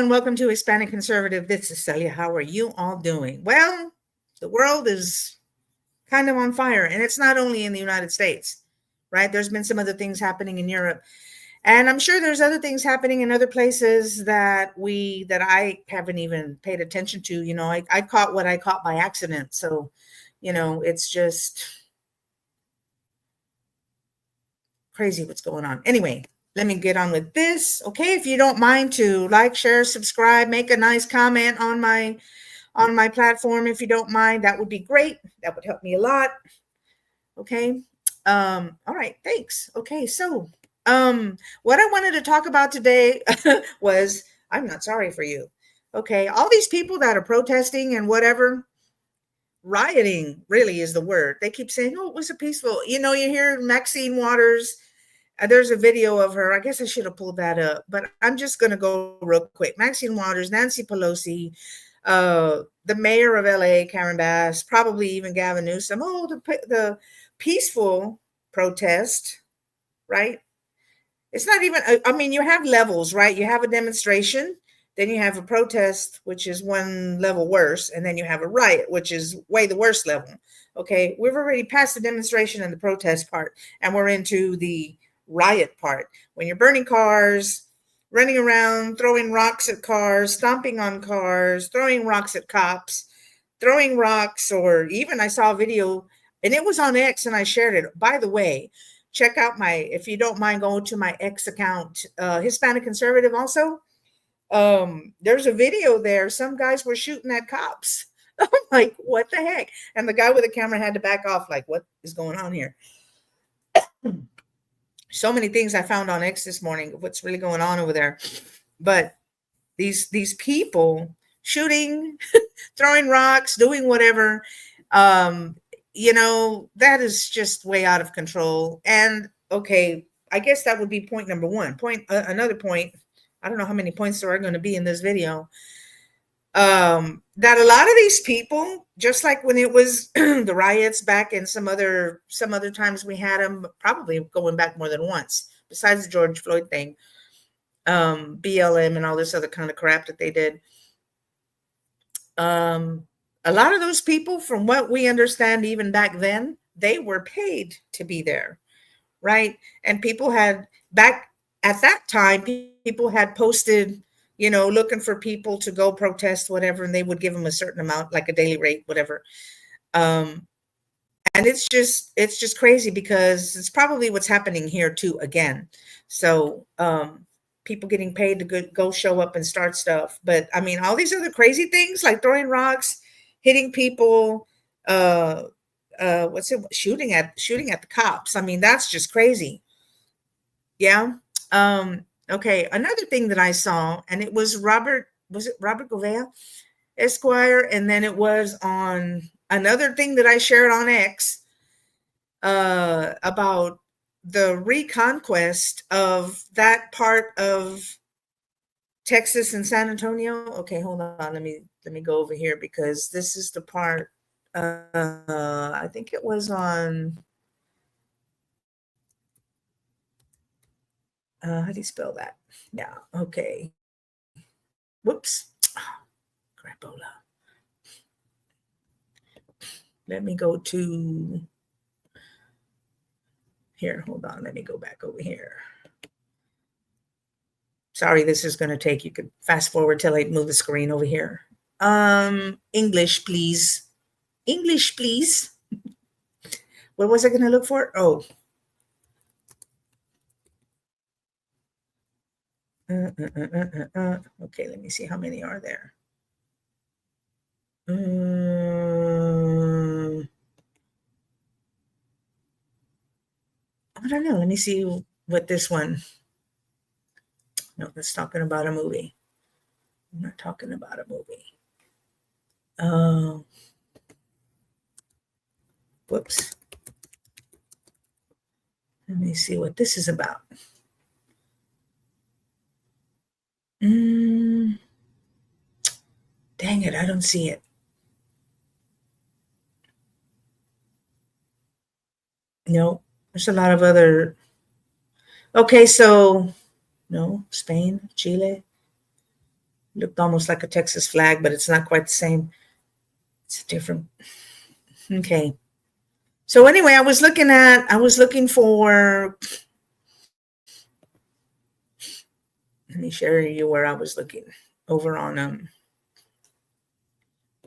and welcome to Hispanic Conservative. This is Celia. How are you all doing? Well, the world is kind of on fire, and it's not only in the United States, right? There's been some other things happening in Europe, and I'm sure there's other things happening in other places that I haven't even paid attention to. I caught what I caught by accident, so it's just crazy what's going on. Anyway, let me get on with this. Okay, if you don't mind to like, share, subscribe, make a nice comment on my platform. If you don't mind, that would be great. That would help me a lot. Okay. All right, thanks. Okay, so what I wanted to talk about today was I'm not sorry for you. Okay, all these people that are protesting and whatever, rioting really is the word. They keep saying, oh, it was a peaceful, you hear Maxine Waters. There's a video of her. I guess I should have pulled that up, but I'm just going to go real quick. Maxine Waters, Nancy Pelosi, the mayor of LA, Karen Bass, probably even Gavin Newsom. Oh, the peaceful protest, right? It's not even, I mean, you have levels, right? You have a demonstration, then you have a protest, which is one level worse, and then you have a riot, which is way the worst level. Okay, we've already passed the demonstration and the protest part, and we're into the riot part. When you're burning cars, running around, throwing rocks at cars, stomping on cars, throwing rocks at cops, throwing rocks, or even I saw a video, and it was on X, and I shared it. By the way, check out if you don't mind going to my X account, Hispanic Conservative also. There's a video there. Some guys were shooting at cops. I'm like, what the heck? And the guy with the camera had to back off, like, what is going on here? So many things I found on X this morning, what's really going on over there. But these people shooting, throwing rocks, doing whatever, that is just way out of control. And okay, I guess that would be point number one. Another point, I don't know how many points there are going to be in this video. That a lot of these people, just like when it was the riots back in some other times we had them, probably going back more than once, besides the George Floyd thing, BLM and all this other kind of crap that they did. A lot of those people, from what we understand, even back then, they were paid to be there, right? And people had, back at that time, people had posted, looking for people to go protest, whatever, and they would give them a certain amount, like a daily rate, whatever. And it's just crazy, because it's probably what's happening here too again. So people getting paid to go show up and start stuff. But I mean, all these other crazy things like throwing rocks, hitting people, shooting at the cops. I mean, that's just crazy. Yeah. Okay, another thing that I saw, and it was Robert Gouveia, Esquire, and then it was on another thing that I shared on X about the reconquest of that part of Texas and San Antonio. Okay, hold on. Let me go over here, because this is the part. I think it was on. How do you spell that? Yeah. Okay. Whoops. Crapola. Let me go to here. Hold on. Let me go back over here. Sorry, this is going to take, you could fast forward till I move the screen over here. English, please. English, please. What was I going to look for? Oh. Okay, let me see how many are there. I don't know. Let me see what this one. No, that's talking about a movie. I'm not talking about a movie. Whoops. Let me see what this is about. Dang it, I don't see it. No, there's a lot of other. Okay, so no, Spain, Chile. Looked almost like a Texas flag, but it's not quite the same. It's different. Okay. So anyway, I was looking for, let me share you where I was looking over on,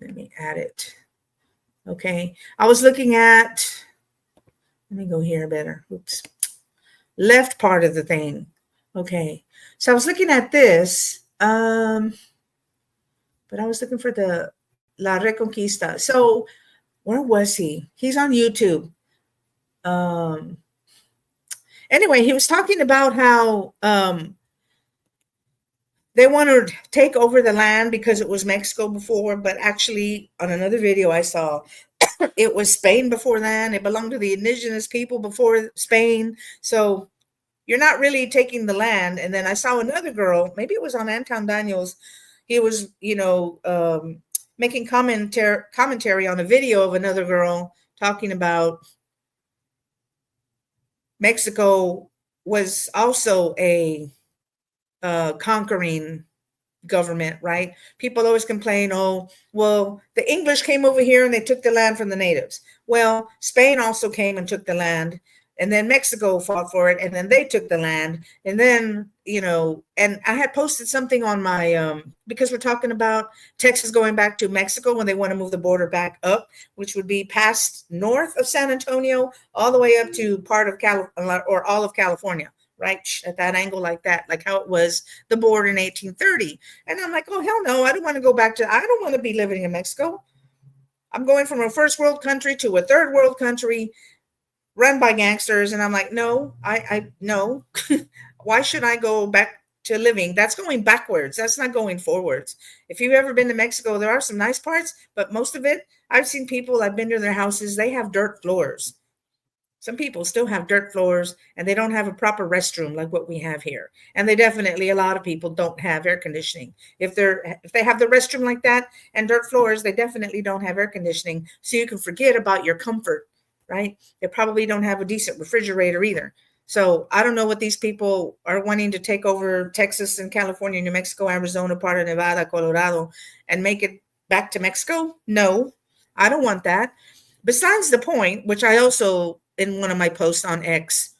let me add it. Okay. I was looking at, let me go here better. Oops. Left part of the thing. Okay. So I was looking at this, but I was looking for the La Reconquista. So where was he? He's on YouTube. Um, anyway, he was talking about how they want to take over the land because it was Mexico before, but actually on another video I saw, it was Spain before then. It belonged to the indigenous people before Spain. So you're not really taking the land. And then I saw another girl, maybe it was on Anton Daniels. He was, making commentary on a video of another girl talking about Mexico was also a conquering government, right? People always complain, oh, well, the English came over here and they took the land from the natives. Well, Spain also came and took the land, and then Mexico fought for it, and then they took the land. And then, and I had posted something on my, because we're talking about Texas going back to Mexico when they want to move the border back up, which would be past north of San Antonio, all the way up to part of California or all of California, right? At that angle like that, like how it was the border in 1830. And I'm like, oh, hell no, I don't want to go back I don't want to be living in Mexico. I'm going from a first world country to a third world country run by gangsters. And I'm like, no, no. Why should I go back to living? That's going backwards. That's not going forwards. If you've ever been to Mexico, there are some nice parts, but most of it, I've seen people, I've been to their houses, they have dirt floors. Some people still have dirt floors and they don't have a proper restroom like what we have here. And they definitely, a lot of people don't have air conditioning. If they have the restroom like that and dirt floors, they definitely don't have air conditioning. So you can forget about your comfort, right? They probably don't have a decent refrigerator either. So I don't know what these people are wanting to take over Texas and California, New Mexico, Arizona, part of Nevada, Colorado, and make it back to Mexico. No, I don't want that. Besides the point, which I also, in one of my posts on X,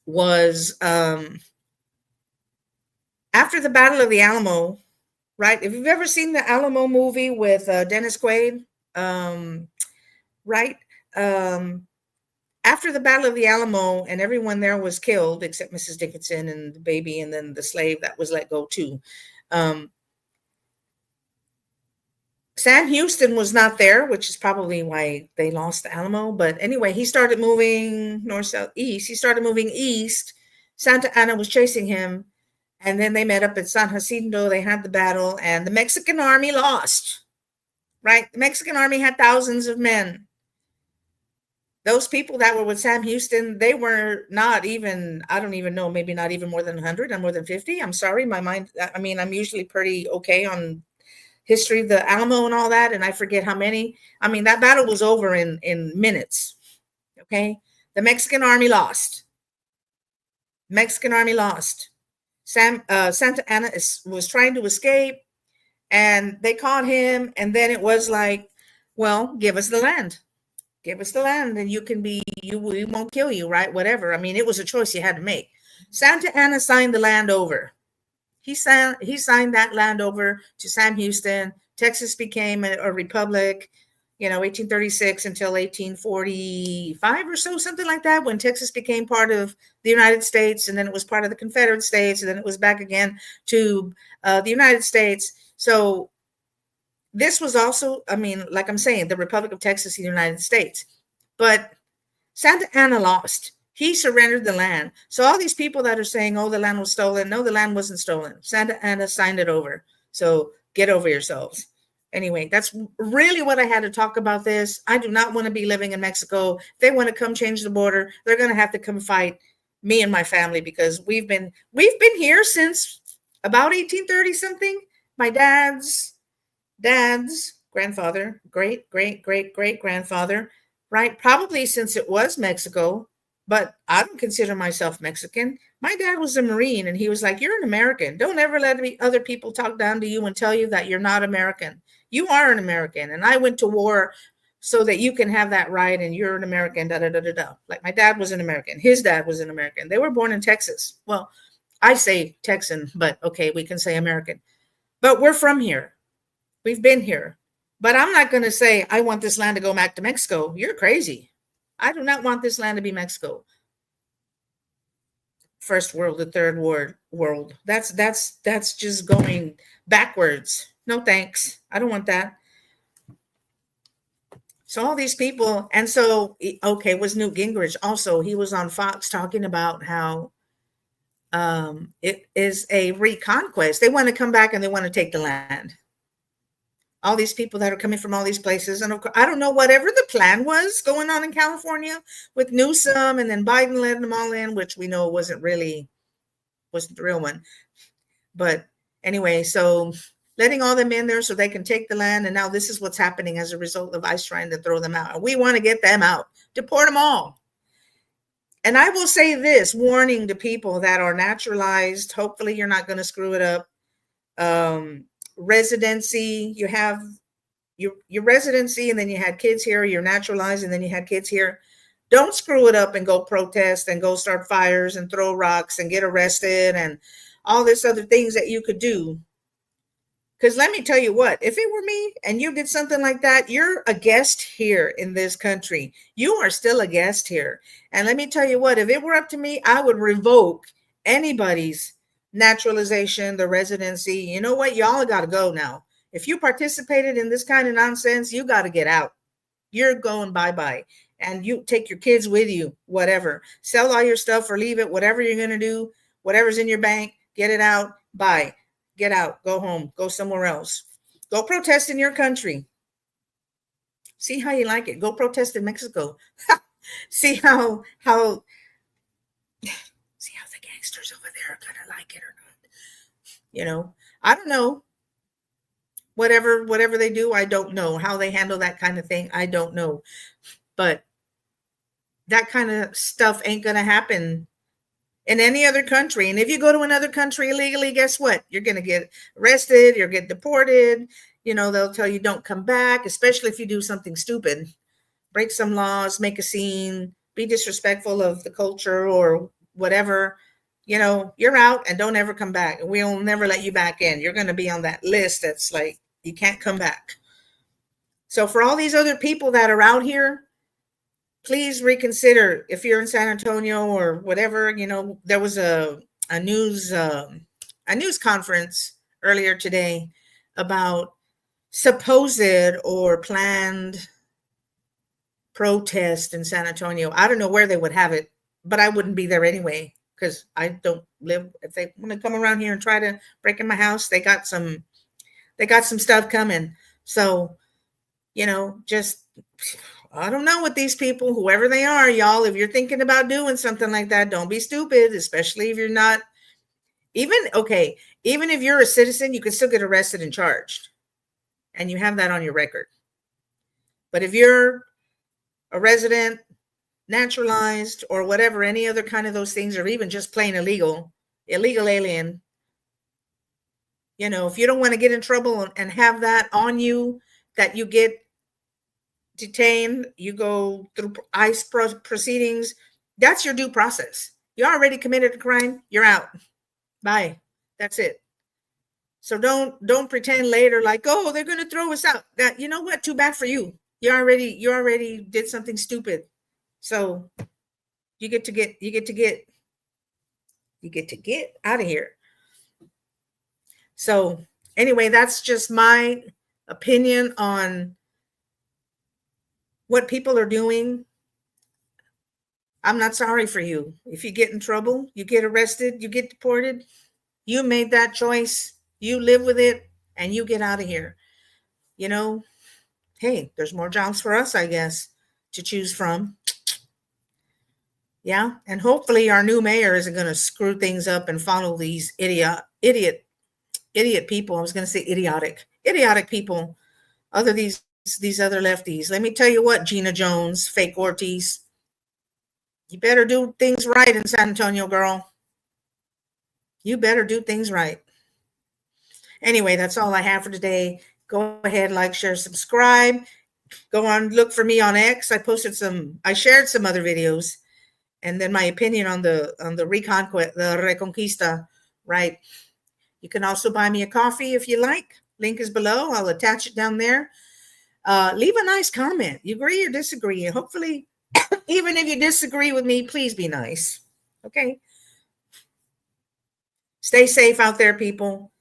was after the Battle of the Alamo, right? If you've ever seen the Alamo movie with Dennis Quaid, right? After the Battle of the Alamo and everyone there was killed except Mrs. Dickinson and the baby and then the slave that was let go too. Sam Houston was not there, which is probably why they lost the Alamo. But anyway, he started moving north, south, east. He started moving east. Santa Anna was chasing him. And then they met up at San Jacinto. They had the battle, and the Mexican army lost, right? The Mexican army had thousands of men. Those people that were with Sam Houston, they were not even, I don't even know, maybe not even more than 100 or more than 50. I'm sorry, my mind, I mean, I'm usually pretty okay on history of the Alamo and all that, and I forget how many. I mean, that battle was over in minutes. Okay, the Mexican army lost. Mexican army lost. Santa Anna was trying to escape, and they caught him. And then it was like, well, give us the land. Give us the land, and you can be. We won't kill you, right? Whatever. I mean, it was a choice you had to make. Santa Anna signed the land over. He signed that land over to Sam Houston. Texas became a republic, 1836 until 1845 or so, something like that, when Texas became part of the United States, and then it was part of the Confederate States, and then it was back again to the United States. So this was also, I mean, like I'm saying, the Republic of Texas, the United States. But Santa Anna lost. He surrendered the land. So all these people that are saying, oh, the land was stolen. No, the land wasn't stolen. Santa Anna signed it over. So get over yourselves. Anyway, that's really what I had to talk about this. I do not want to be living in Mexico. If they want to come change the border, they're going to have to come fight me and my family, because we've been here since about 1830 something. My dad's grandfather, great grandfather, right? Probably since it was Mexico. but I don't consider myself Mexican. My dad was a Marine, and he was like, "You're an American. Don't ever let other people talk down to you and tell you that you're not American. You are an American, and I went to war so that you can have that right, and you're an American." Da da da da da. Like my dad was an American. His dad was an American. They were born in Texas. Well, I say Texan, but okay, we can say American. But we're from here. We've been here. But I'm not going to say I want this land to go back to Mexico. You're crazy. I do not want this land to be Mexico. First world to third world. That's just going backwards. No thanks. I don't want that. So all these people, and so okay, was Newt Gingrich also? He was on Fox talking about how it is a reconquest. They want to come back and they want to take the land. All these people that are coming from all these places, and of course, I don't know whatever the plan was going on in California with Newsom, and then Biden letting them all in, which we know wasn't the real one. But anyway, so letting all them in there so they can take the land, and now this is what's happening as a result of ICE trying to throw them out. And we want to get them out, deport them all. And I will say this, warning to people that are naturalized, hopefully you're not going to screw it up. Residency, you have your residency, and then you had kids here, you're naturalized, and then you had kids here. Don't screw it up and go protest and go start fires and throw rocks and get arrested and all this other things that you could do. Because let me tell you what, if it were me and you did something like that, you're a guest here in this country. You are still a guest here. And let me tell you what, if it were up to me, I would revoke anybody's naturalization, the residency. You know what? Y'all got to go now. If you participated in this kind of nonsense, you got to get out. You're going bye-bye. And you take your kids with you, whatever. Sell all your stuff or leave it, whatever you're going to do, whatever's in your bank, get it out, bye. Get out, go home, go somewhere else. Go protest in your country. See how you like it. Go protest in Mexico. see how the gangsters over there are gonna like it or not. You know, I don't know. Whatever they do, I don't know. How they handle that kind of thing, I don't know. But that kind of stuff ain't gonna happen in any other country. And if you go to another country illegally, guess what? You're going to get arrested, you'll get deported. You know, they'll tell you don't come back, especially if you do something stupid, break some laws, make a scene, be disrespectful of the culture or whatever. You know, you're out and don't ever come back. We'll never let you back in. You're going to be on that list that's like, you can't come back. So for all these other people that are out here, please reconsider. If you're in San Antonio or whatever, you know, there was a news conference earlier today about supposed or planned protest in San Antonio. I don't know where they would have it, but I wouldn't be there anyway because I don't live. If they want to come around here and try to break in my house, they got some stuff coming. So, you know, just I don't know what these people, whoever they are, y'all, if you're thinking about doing something like that, don't be stupid, especially if you're not even if you're a citizen, you can still get arrested and charged. And you have that on your record. But if you're a resident, naturalized, or whatever, any other kind of those things, or even just plain illegal alien, you know, if you don't want to get in trouble and have that on you, that you get detained, you go through ICE proceedings, that's your due process. You already committed a crime, you're out. Bye. That's it. So don't pretend later like, oh, they're going to throw us out. That, you know what? Too bad for you. You already did something stupid. So you get to get out of here. So anyway, that's just my opinion on what people are doing. I'm not sorry for you. If you get in trouble, you get arrested, you get deported, you made that choice, you live with it, and you get out of here. You know, hey, there's more jobs for us, I guess, to choose from. Yeah, and hopefully our new mayor isn't going to screw things up and follow these idiot people. I was going to say idiotic people. These other lefties. Let me tell you what, Gina Jones, fake Ortiz, You better do things right in San Antonio, girl. You better do things right. Anyway, that's all I have for today. Go ahead, like, share, subscribe. Go on, look for me on X. I shared some other videos, and then my opinion on the Reconquista, the Reconquista, right? You can also buy me a coffee if you like. Link is below. I'll attach it down there. Leave a nice comment. You agree or disagree? Hopefully, even if you disagree with me, please be nice. Okay. Stay safe out there, people.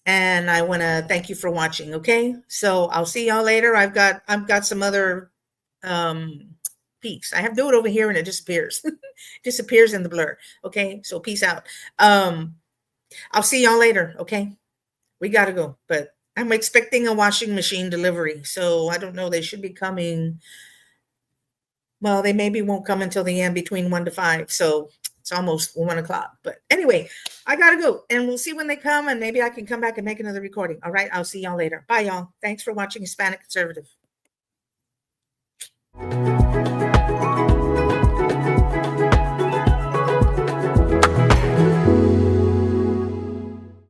And I want to thank you for watching. Okay. So I'll see y'all later. I've got some other peaks. I have to do it over here and it disappears. Disappears in the blur. Okay. So peace out. I'll see y'all later. Okay. We got to go. But I'm expecting a washing machine delivery. So I don't know. They should be coming. Well, they maybe won't come until the end between 1 to 5. So it's almost 1 o'clock. But anyway, I got to go. And we'll see when they come. And maybe I can come back and make another recording. All right. I'll see y'all later. Bye, y'all. Thanks for watching Hispanic Conservative.